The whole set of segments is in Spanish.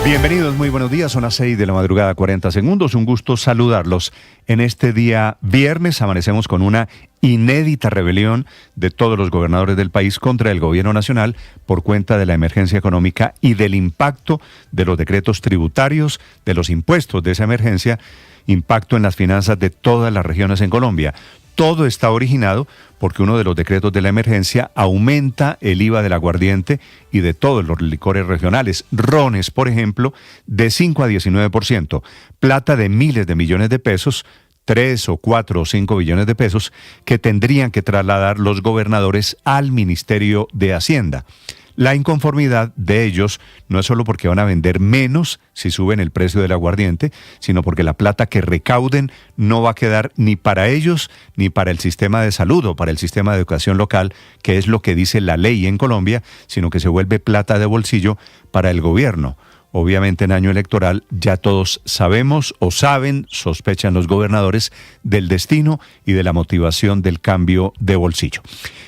Bienvenidos, muy buenos días, son las 6 de la madrugada, 40 segundos, un gusto saludarlos. En este día viernes amanecemos con una inédita rebelión de todos los gobernadores del país contra el gobierno nacional por cuenta de la emergencia económica y del impacto de los decretos tributarios, de los impuestos de esa emergencia, impacto en las finanzas de todas las regiones en Colombia. Todo está originado porque uno de los decretos de la emergencia aumenta el IVA del aguardiente y de todos los licores regionales. Rones, por ejemplo, de 5 a 19%. Plata de miles de millones de pesos, 3 o 4 o 5 billones de pesos, que tendrían que trasladar los gobernadores al Ministerio de Hacienda. La inconformidad de ellos no es solo porque van a vender menos si suben el precio del aguardiente, sino porque la plata que recauden no va a quedar ni para ellos ni para el sistema de salud o para el sistema de educación local, que es lo que dice la ley en Colombia, sino que se vuelve plata de bolsillo para el gobierno. Obviamente en año electoral ya todos sabemos o saben, sospechan los gobernadores del destino y de la motivación del cambio de bolsillo.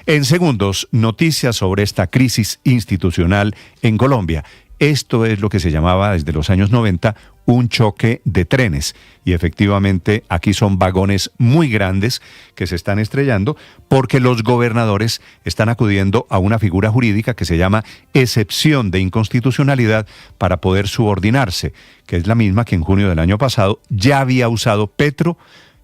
En segundos, noticias sobre esta crisis institucional en Colombia. Esto es lo que se llamaba desde los años 90 un choque de trenes. Y efectivamente aquí son vagones muy grandes que se están estrellando porque los gobernadores están acudiendo a una figura jurídica que se llama excepción de inconstitucionalidad para poder subordinarse, que es la misma que en junio del año pasado ya había usado Petro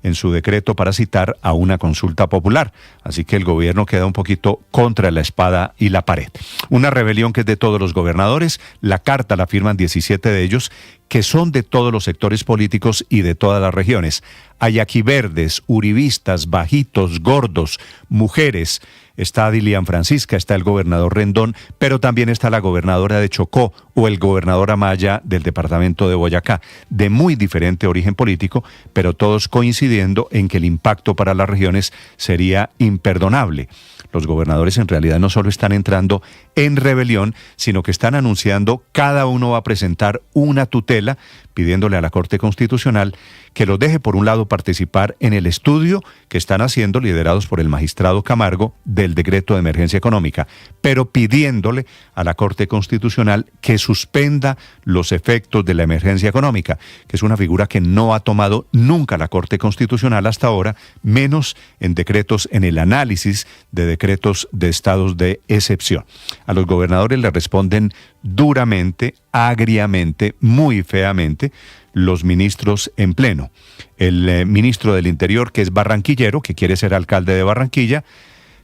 en su decreto para citar a una consulta popular. Así que el gobierno queda un poquito contra la espada y la pared. Una rebelión que es de todos los gobernadores. La carta la firman 17 de ellos, que son de todos los sectores políticos y de todas las regiones. Hay aquí verdes, uribistas, bajitos, gordos, mujeres. Está Dilian Francisca, está el gobernador Rendón, pero también está la gobernadora de Chocó o el gobernador Amaya del departamento de Boyacá, de muy diferente origen político, pero todos coincidiendo en que el impacto para las regiones sería imperdonable. Los gobernadores en realidad no solo están entrando en rebelión, sino que están anunciando cada uno va a presentar una tutela pidiéndole a la Corte Constitucional que los deje por un lado participar en el estudio que están haciendo liderados por el magistrado Camargo del decreto de emergencia económica, pero pidiéndole a la Corte Constitucional que suspenda los efectos de la emergencia económica, que es una figura que no ha tomado nunca la Corte Constitucional hasta ahora, menos en decretos, en el análisis de decretos de estados de excepción. A los gobernadores le responden duramente, agriamente, muy feamente, los ministros en pleno. El ministro del Interior, que es barranquillero, que quiere ser alcalde de Barranquilla,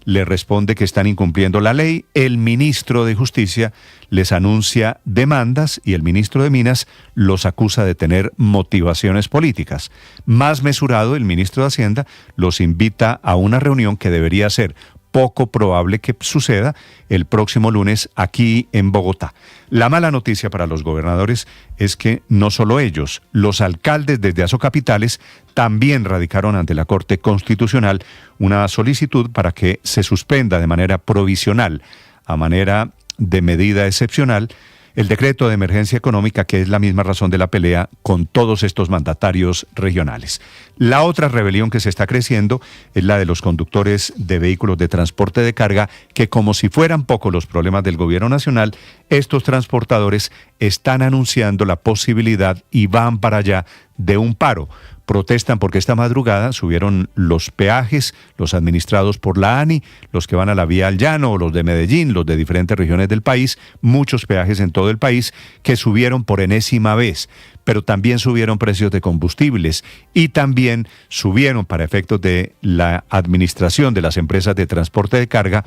le responde que están incumpliendo la ley. El ministro de Justicia les anuncia demandas y el ministro de Minas los acusa de tener motivaciones políticas. Más mesurado, el ministro de Hacienda los invita a una reunión que debería ser poco probable que suceda el próximo lunes aquí en Bogotá. La mala noticia para los gobernadores es que no solo ellos, los alcaldes desde Azocapitales también radicaron ante la Corte Constitucional una solicitud para que se suspenda de manera provisional, a manera de medida excepcional, el decreto de emergencia económica, que es la misma razón de la pelea con todos estos mandatarios regionales. La otra rebelión que se está creciendo es la de los conductores de vehículos de transporte de carga, que como si fueran pocos los problemas del gobierno nacional, estos transportadores están anunciando la posibilidad y van para allá de un paro. Protestan porque esta madrugada subieron los peajes, los administrados por la ANI, los que van a la vía al llano o los de Medellín, los de diferentes regiones del país, muchos peajes en todo el país que subieron por enésima vez, pero también subieron precios de combustibles y también subieron para efectos de la administración de las empresas de transporte de carga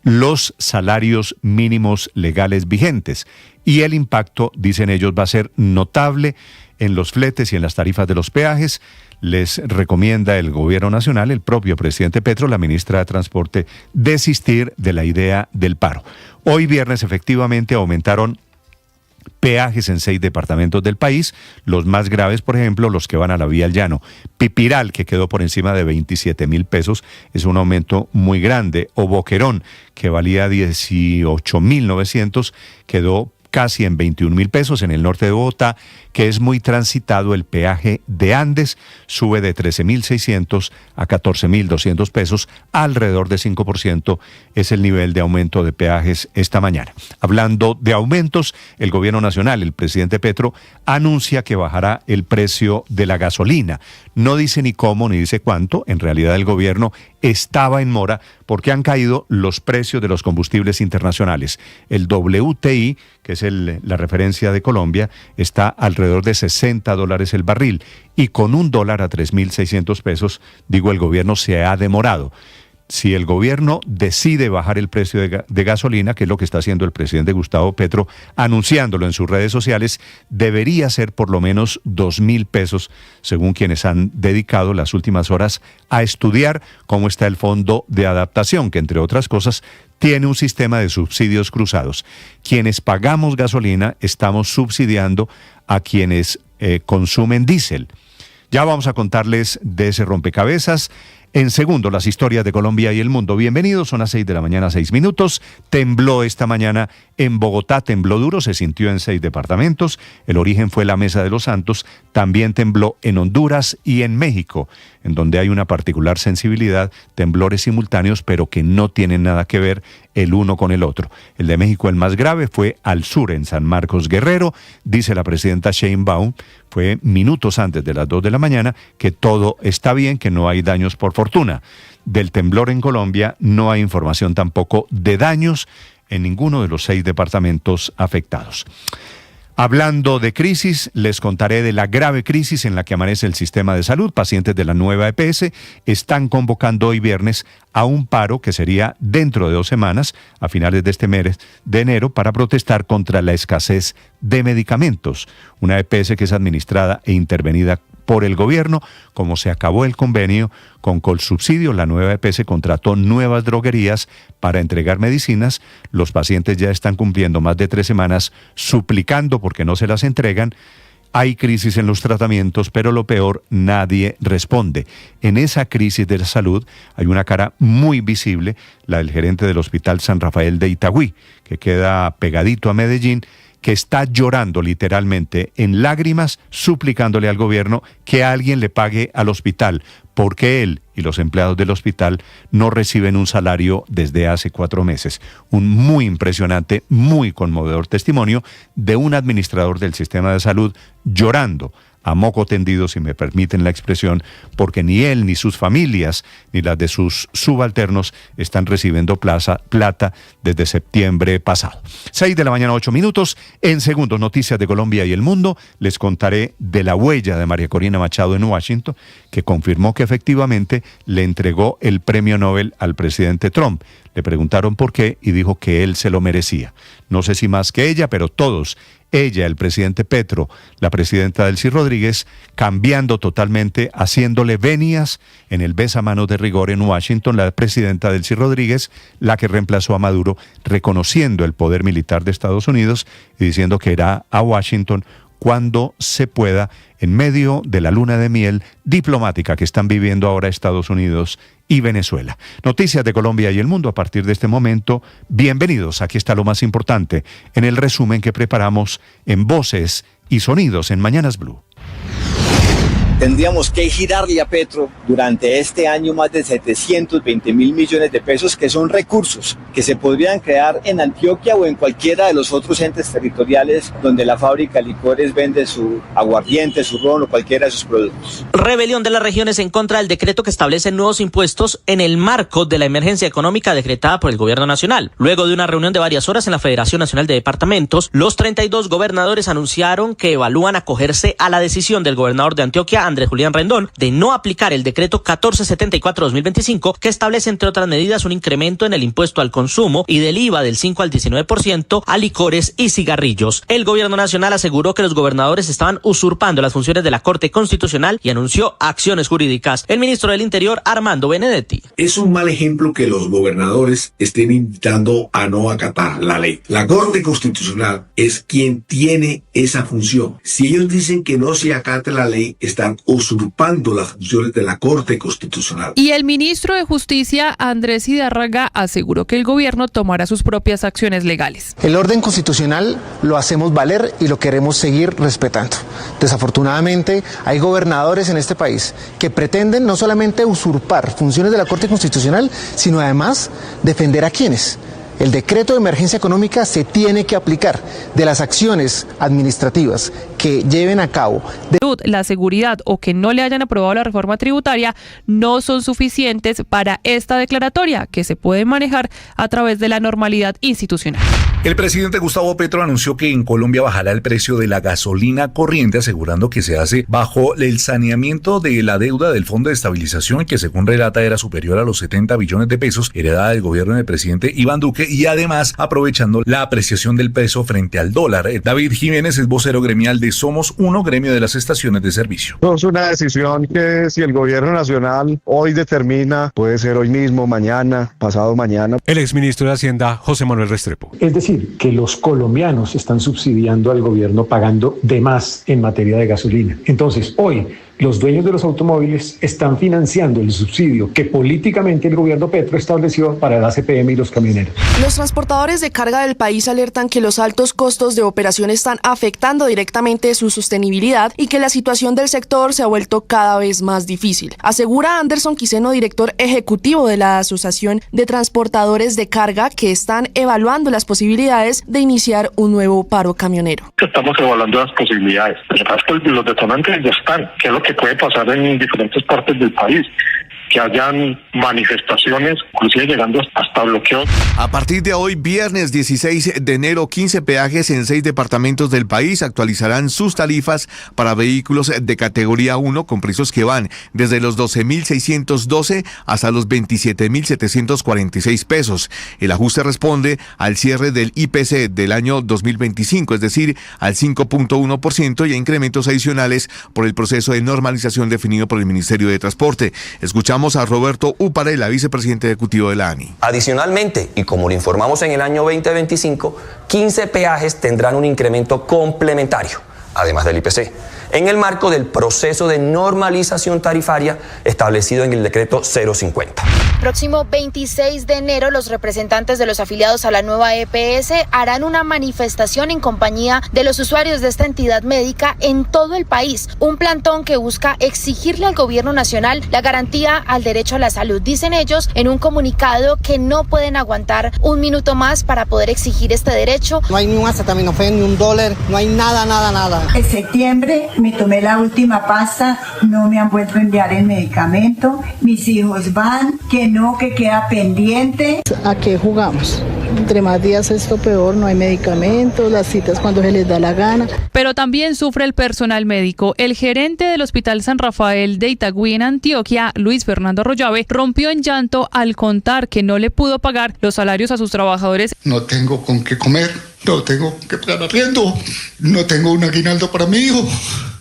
los salarios mínimos legales vigentes. Y el impacto, dicen ellos, va a ser notable en los fletes y en las tarifas de los peajes. Les recomienda el gobierno nacional, el propio presidente Petro, la ministra de Transporte, desistir de la idea del paro. Hoy viernes efectivamente aumentaron peajes en 6 departamentos del país, los más graves, por ejemplo, los que van a la vía al llano. Pipiral, que quedó por encima de 27.000 pesos, es un aumento muy grande. O Boquerón, que valía 18.900, quedó casi en 21.000 pesos. En el norte de Bogotá, que es muy transitado, el peaje de Andes sube de 13.600 a 14.200 pesos, alrededor de 5% es el nivel de aumento de peajes esta mañana. Hablando de aumentos, el gobierno nacional, el presidente Petro, anuncia que bajará el precio de la gasolina. No dice ni cómo ni dice cuánto. En realidad el gobierno estaba en mora porque han caído los precios de los combustibles internacionales. El WTI, que es la referencia de Colombia, está alrededor de $60 el barril, y con $1 a 3.600 pesos, digo, el gobierno se ha demorado. Si el gobierno decide bajar el precio de gasolina, que es lo que está haciendo el presidente Gustavo Petro, anunciándolo en sus redes sociales, debería ser por lo menos 2.000 pesos, según quienes han dedicado las últimas horas a estudiar cómo está el fondo de adaptación, que entre otras cosas tiene un sistema de subsidios cruzados. Quienes pagamos gasolina estamos subsidiando a quienes consumen diésel. Ya vamos a contarles de ese rompecabezas. En segundo, las historias de Colombia y el mundo. Bienvenidos, son las 6 de la mañana, 6 minutos. Tembló esta mañana en Bogotá, tembló duro, se sintió en 6 departamentos. El origen fue la Mesa de los Santos. También tembló en Honduras y en México, en donde hay una particular sensibilidad, temblores simultáneos, pero que no tienen nada que ver el uno con el otro. El de México, el más grave, fue al sur, en San Marcos Guerrero. Dice la presidenta Sheinbaum, fue minutos antes de las 2 de la mañana, que todo está bien, que no hay daños por fortuna. Del temblor en Colombia no hay información tampoco de daños en ninguno de los 6 departamentos afectados. Hablando de crisis, les contaré de la grave crisis en la que amanece el sistema de salud. Pacientes de la nueva EPS están convocando hoy viernes a un paro que sería dentro de 2 semanas, a finales de este mes de enero, para protestar contra la escasez de medicamentos. Una EPS que es administrada e intervenida por el gobierno. Como se acabó el convenio con Colsubsidio, la nueva EPS contrató nuevas droguerías para entregar medicinas. Los pacientes ya están cumpliendo más de 3 semanas suplicando porque no se las entregan. Hay crisis en los tratamientos, pero lo peor, nadie responde. En esa crisis de la salud hay una cara muy visible, la del gerente del Hospital San Rafael de Itagüí, que queda pegadito a Medellín, que está llorando literalmente en lágrimas, suplicándole al gobierno que alguien le pague al hospital, porque él y los empleados del hospital no reciben un salario desde hace 4 meses. Un muy impresionante, muy conmovedor testimonio de un administrador del sistema de salud llorando a moco tendido, si me permiten la expresión, porque ni él, ni sus familias, ni las de sus subalternos están recibiendo plata desde septiembre pasado. 6 de la mañana, 8 minutos. En segundos, noticias de Colombia y el mundo, les contaré de la huella de María Corina Machado en Washington, que confirmó que efectivamente le entregó el premio Nobel al presidente Trump. Le preguntaron por qué y dijo que él se lo merecía. No sé si más que ella, pero todos, ella, el presidente Petro, la presidenta Delcy Rodríguez, cambiando totalmente, haciéndole venias en el besamanos de rigor en Washington, la presidenta Delcy Rodríguez, la que reemplazó a Maduro, reconociendo el poder militar de Estados Unidos y diciendo que irá a Washington cuando se pueda, en medio de la luna de miel diplomática que están viviendo ahora Estados Unidos y Venezuela. Noticias de Colombia y el mundo a partir de este momento. Bienvenidos, aquí está lo más importante en el resumen que preparamos en Voces y Sonidos en Mañanas Blue. Tendríamos que girarle a Petro durante este año más de 720.000 millones de pesos, que son recursos que se podrían crear en Antioquia o en cualquiera de los otros entes territoriales donde la fábrica de licores vende su aguardiente, su ron o cualquiera de sus productos. Rebelión de las regiones en contra del decreto que establece nuevos impuestos en el marco de la emergencia económica decretada por el gobierno nacional. Luego de una reunión de varias horas en la Federación Nacional de Departamentos, los 32 gobernadores anunciaron que evalúan acogerse a la decisión del gobernador de Antioquia, Andrés Julián Rendón, de no aplicar el decreto 1474-2025, que establece, entre otras medidas, un incremento en el impuesto al consumo y del IVA del 5 al 19% a licores y cigarrillos. El gobierno nacional aseguró que los gobernadores estaban usurpando las funciones de la Corte Constitucional y anunció acciones jurídicas. El ministro del Interior, Armando Benedetti. Es un mal ejemplo que los gobernadores estén invitando a no acatar la ley. La Corte Constitucional es quien tiene esa función. Si ellos dicen que no se acate la ley, están usurpando las funciones de la Corte Constitucional. Y el ministro de Justicia, Andrés Hidárraga, aseguró que el gobierno tomará sus propias acciones legales. El orden constitucional lo hacemos valer y lo queremos seguir respetando. Desafortunadamente, hay gobernadores en este país que pretenden no solamente usurpar funciones de la Corte Constitucional, sino además defender a quienes. El decreto de emergencia económica se tiene que aplicar de las acciones administrativas que lleven a cabo. La seguridad o que no le hayan aprobado la reforma tributaria no son suficientes para esta declaratoria que se puede manejar a través de la normalidad institucional. El presidente Gustavo Petro anunció que en Colombia bajará el precio de la gasolina corriente, asegurando que se hace bajo el saneamiento de la deuda del Fondo de Estabilización, que según relata era superior a los 70 billones de pesos heredada del gobierno del presidente Iván Duque, y además aprovechando la apreciación del peso frente al dólar. David Jiménez es vocero gremial de Somos Uno, gremio de las estaciones de servicio. Es una decisión que si el gobierno nacional hoy determina, puede ser hoy mismo, mañana, pasado mañana. El exministro de Hacienda, José Manuel Restrepo. Es decir, que los colombianos están subsidiando al gobierno pagando de más en materia de gasolina. Entonces, hoy los dueños de los automóviles están financiando el subsidio que políticamente el gobierno Petro estableció para el ACPM y los camioneros. Los transportadores de carga del país alertan que los altos costos de operación están afectando directamente su sostenibilidad y que la situación del sector se ha vuelto cada vez más difícil. Asegura Anderson Quiseno, director ejecutivo de la Asociación de Transportadores de Carga, que están evaluando las posibilidades de iniciar un nuevo paro camionero. Estamos evaluando las posibilidades. Los detonantes ya están, que es lo que puede pasar en diferentes partes del país, que hayan manifestaciones, inclusive llegando hasta bloqueos. A partir de hoy, viernes 16 de enero, 15 peajes en 6 departamentos del país actualizarán sus tarifas para vehículos de categoría 1 con precios que van desde los 12.612 hasta los 27.746 pesos. El ajuste responde al cierre del IPC del año 2025, es decir, al 5.1% y a incrementos adicionales por el proceso de normalización definido por el Ministerio de Transporte. Escuchamos a Roberto Uparela, vicepresidente ejecutivo de la ANI. Adicionalmente, y como lo informamos en el año 2025, 15 peajes tendrán un incremento complementario, además del IPC, en el marco del proceso de normalización tarifaria establecido en el decreto 050. Próximo 26 de enero, los representantes de los afiliados a la nueva EPS harán una manifestación en compañía de los usuarios de esta entidad médica en todo el país. Un plantón que busca exigirle al gobierno nacional la garantía al derecho a la salud. Dicen ellos en un comunicado que no pueden aguantar un minuto más para poder exigir este derecho. No hay ni un acetaminofén, ni un dólar, no hay nada. En septiembre me tomé la última pasta, no me han vuelto a enviar el medicamento, mis hijos van, que queda pendiente. ¿A qué jugamos? Entre más días esto peor, no hay medicamentos, las citas cuando se les da la gana. Pero también sufre el personal médico. El gerente del Hospital San Rafael de Itagüí en Antioquia, Luis Fernando Arroyave, rompió en llanto al contar que no le pudo pagar los salarios a sus trabajadores. No tengo con qué comer, no tengo que pagar arriendo, no tengo un aguinaldo para mi hijo.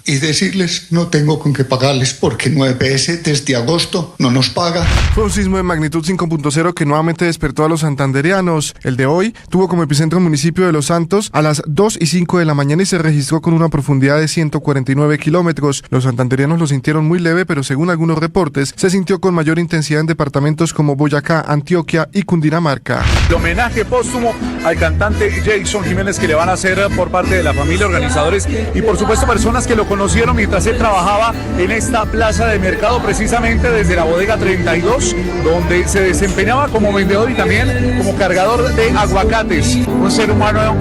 Y decirles, no tengo con qué pagarles porque 9PS desde agosto no nos paga. Fue un sismo de magnitud 5.0 que nuevamente despertó a los santandereanos. El de hoy tuvo como epicentro el municipio de Los Santos a las 2:05 de la mañana y se registró con una profundidad de 149 kilómetros. Los santandereanos lo sintieron muy leve, pero según algunos reportes, se sintió con mayor intensidad en departamentos como Boyacá, Antioquia y Cundinamarca. El homenaje póstumo al cantante Jason Jiménez que le van a hacer por parte de la familia, organizadores y por supuesto personas que lo conocieron mientras él trabajaba en esta plaza de mercado, precisamente desde la bodega 32, donde se desempeñaba como vendedor y también como cargador de aguacates. Un ser humano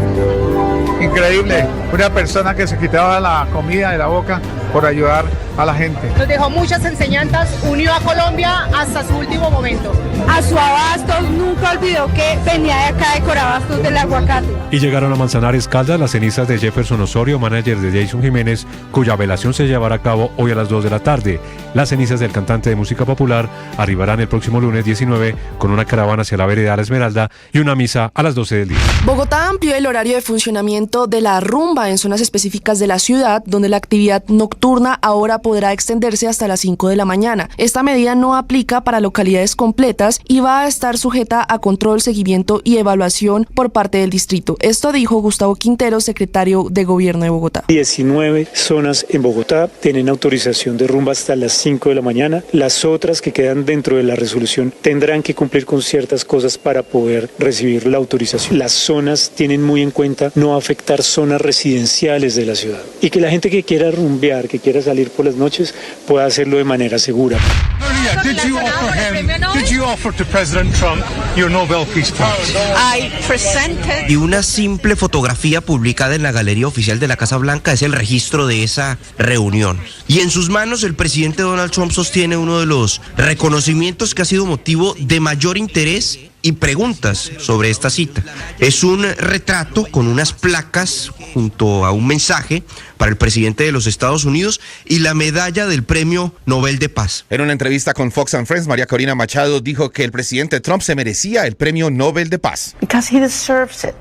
increíble, una persona que se quitaba la comida de la boca por ayudar a la gente. Nos dejó muchas enseñanzas, unió a Colombia hasta su último momento. A su Abastos nunca olvidó que venía de acá de Corabastos del aguacate. Y llegaron a Manzanares Caldas las cenizas de Jefferson Osorio, manager de Jason Jiménez, cuya velación se llevará a cabo hoy a las 2 de la tarde. Las cenizas del cantante de música popular arribarán el próximo lunes 19 con una caravana hacia la vereda La Esmeralda y una misa a las 12 del día. Bogotá amplió el horario de funcionamiento de la rumba rumba en zonas específicas de la ciudad, donde la actividad nocturna ahora podrá extenderse hasta las 5 de la mañana. Esta medida no aplica para localidades completas y va a estar sujeta a control, seguimiento y evaluación por parte del distrito. Esto dijo Gustavo Quintero, secretario de Gobierno de Bogotá. 19 zonas en Bogotá tienen autorización de rumba hasta las 5 de la mañana. Las otras que quedan dentro de la resolución tendrán que cumplir con ciertas cosas para poder recibir la autorización. Las zonas tienen muy en cuenta no afectar zonas residenciales de la ciudad y que la gente que quiera rumbear, que quiera salir por las noches, pueda hacerlo de manera segura. Did you offer to President Trump your Nobel Peace Prize? I presented. Y una simple fotografía publicada en la galería oficial de la Casa Blanca es el registro de esa reunión. Y en sus manos el presidente Donald Trump sostiene uno de los reconocimientos que ha sido motivo de mayor interés y preguntas sobre esta cita. Es un retrato con unas placas junto a un mensaje para el presidente de los Estados Unidos y la medalla del Premio Nobel de Paz. En una entrevista con Fox and Friends, María Corina Machado dijo que el presidente Trump se merecía el Premio Nobel de Paz. Because he deserves it.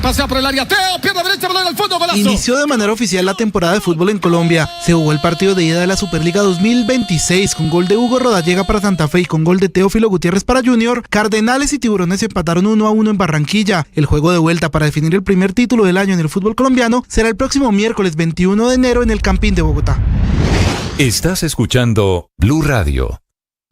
Pasea por el área, Teo, pierna derecha, balón al fondo, golazo. Inició de manera oficial la temporada de fútbol en Colombia. Se jugó el partido de ida de la Superliga 2026 con gol de Hugo Rodallega para Santa Fe y con gol de Teófilo Gutiérrez para Junior. Cardenales y Tiburones empataron 1-1 en Barranquilla. El juego de vuelta para definir el primer título del año en el fútbol colombiano será el próximo miércoles 21 de enero en el Campín de Bogotá. Estás escuchando Blue Radio.